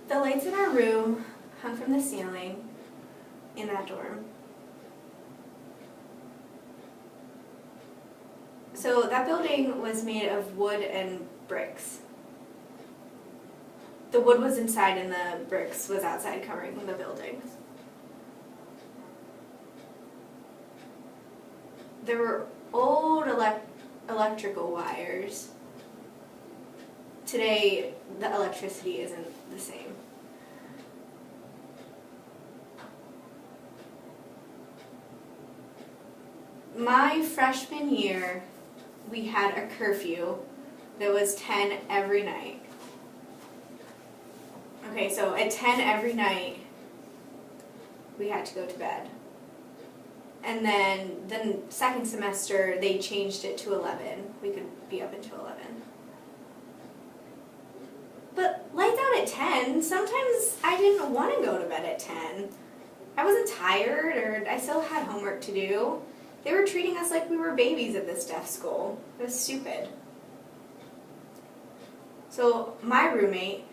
The lights in our room hung from the ceiling in that dorm. So that building was made of wood and bricks. The wood was inside and the bricks was outside covering the building. There were old electrical wires. Today, the electricity isn't the same. My freshman year, we had a curfew that was 10 every night. Okay, so at 10 every night, we had to go to bed. And then the second semester, they changed it to 11. We could be up until 11. But lights out at 10, sometimes I didn't want to go to bed at 10. I wasn't tired, or I still had homework to do. They were treating us like we were babies at this deaf school. It was stupid. So my roommate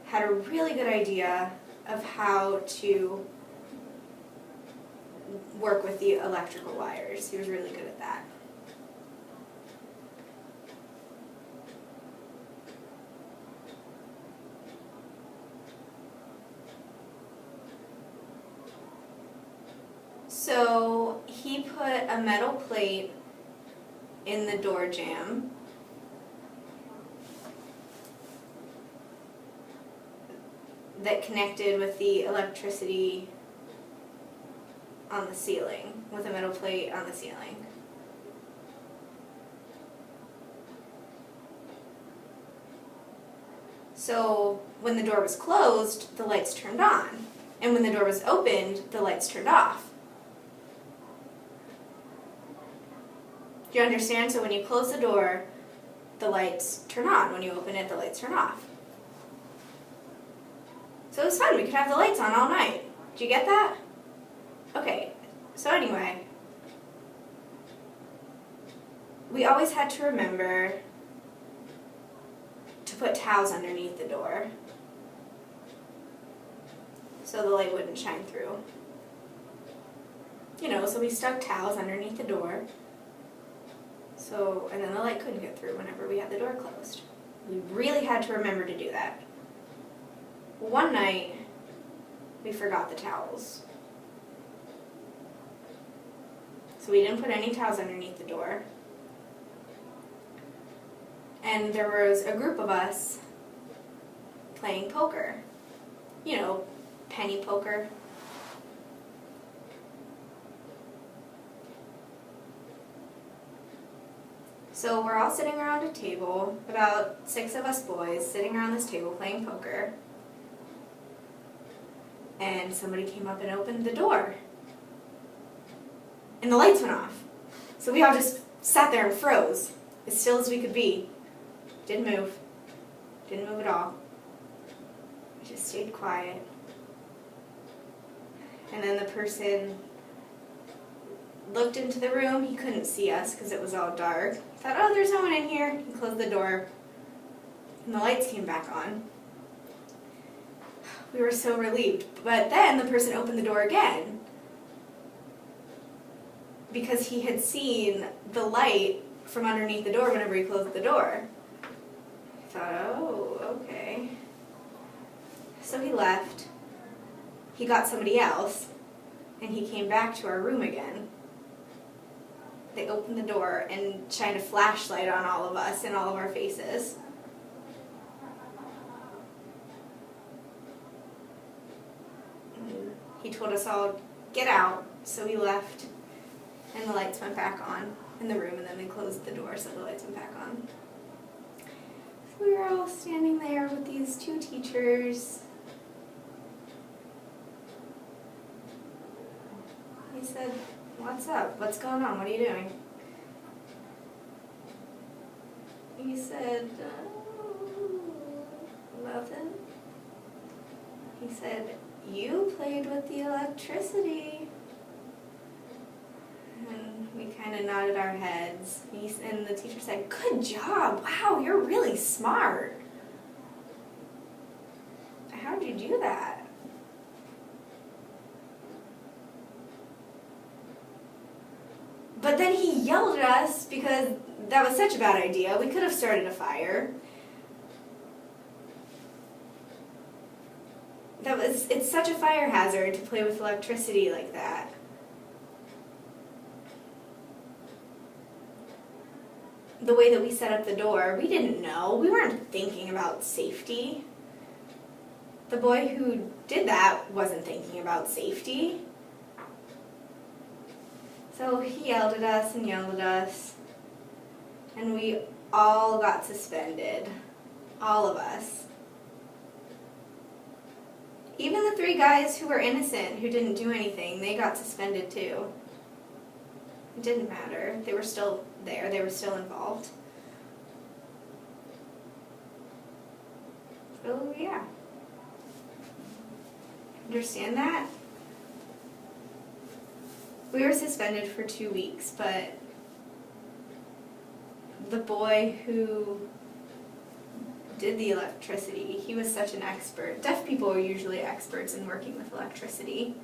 had a really good idea of how to work with the electrical wires. He was really good at that. So he put a metal plate in the door jamb that connected with the electricity on the ceiling, with a metal plate on the ceiling. So when the door was closed, the lights turned on. And when the door was opened, the lights turned off. Do you understand? So when you close the door, the lights turn on. When you open it, the lights turn off. So it was fun. We could have the lights on all night. Did you get that? Okay, so anyway, we always had to remember to put towels underneath the door so the light wouldn't shine through. You know, so we stuck towels underneath the door, and then the light couldn't get through whenever we had the door closed. We really had to remember to do that. One night, we forgot the towels. So we didn't put any towels underneath the door. And there was a group of us playing poker. You know, penny poker. So we're all sitting around a table, about 6 of us boys sitting around this table playing poker. And somebody came up and opened the door. And the lights went off. So we all just sat there and froze, as still as we could be. Didn't move. Didn't move at all. We just stayed quiet. And then the person looked into the room. He couldn't see us because it was all dark. He thought, oh, there's no one in here. He closed the door. And the lights came back on. We were so relieved. But then the person opened the door again because he had seen the light from underneath the door whenever he closed the door. I thought, oh, okay. So he left. He got somebody else, and he came back to our room again. They opened the door and shined a flashlight on all of us and all of our faces. He told us all, get out, so we left, and the lights went back on in the room, and then they closed the door so the lights went back on. So we were all standing there with these 2 teachers. He said, what's up? What's going on? What are you doing? He said, nothing. He said, you played with the electricity. And we kind of nodded our heads. And the teacher said, good job. Wow, you're really smart. I how did you do that? But then he yelled at us because that was such a bad idea. We could have started a fire. It's such a fire hazard to play with electricity like that. The way that we set up the door, we didn't know. We weren't thinking about safety. The boy who did that wasn't thinking about safety. So he yelled at us and yelled at us, and we all got suspended. All of us. Even the 3 guys who were innocent, who didn't do anything, they got suspended too. It didn't matter. They were still there. They were still involved. So, yeah. Understand that? We were suspended for 2 weeks, but the boy who did the electricity, he was such an expert. Deaf people are usually experts in working with electricity.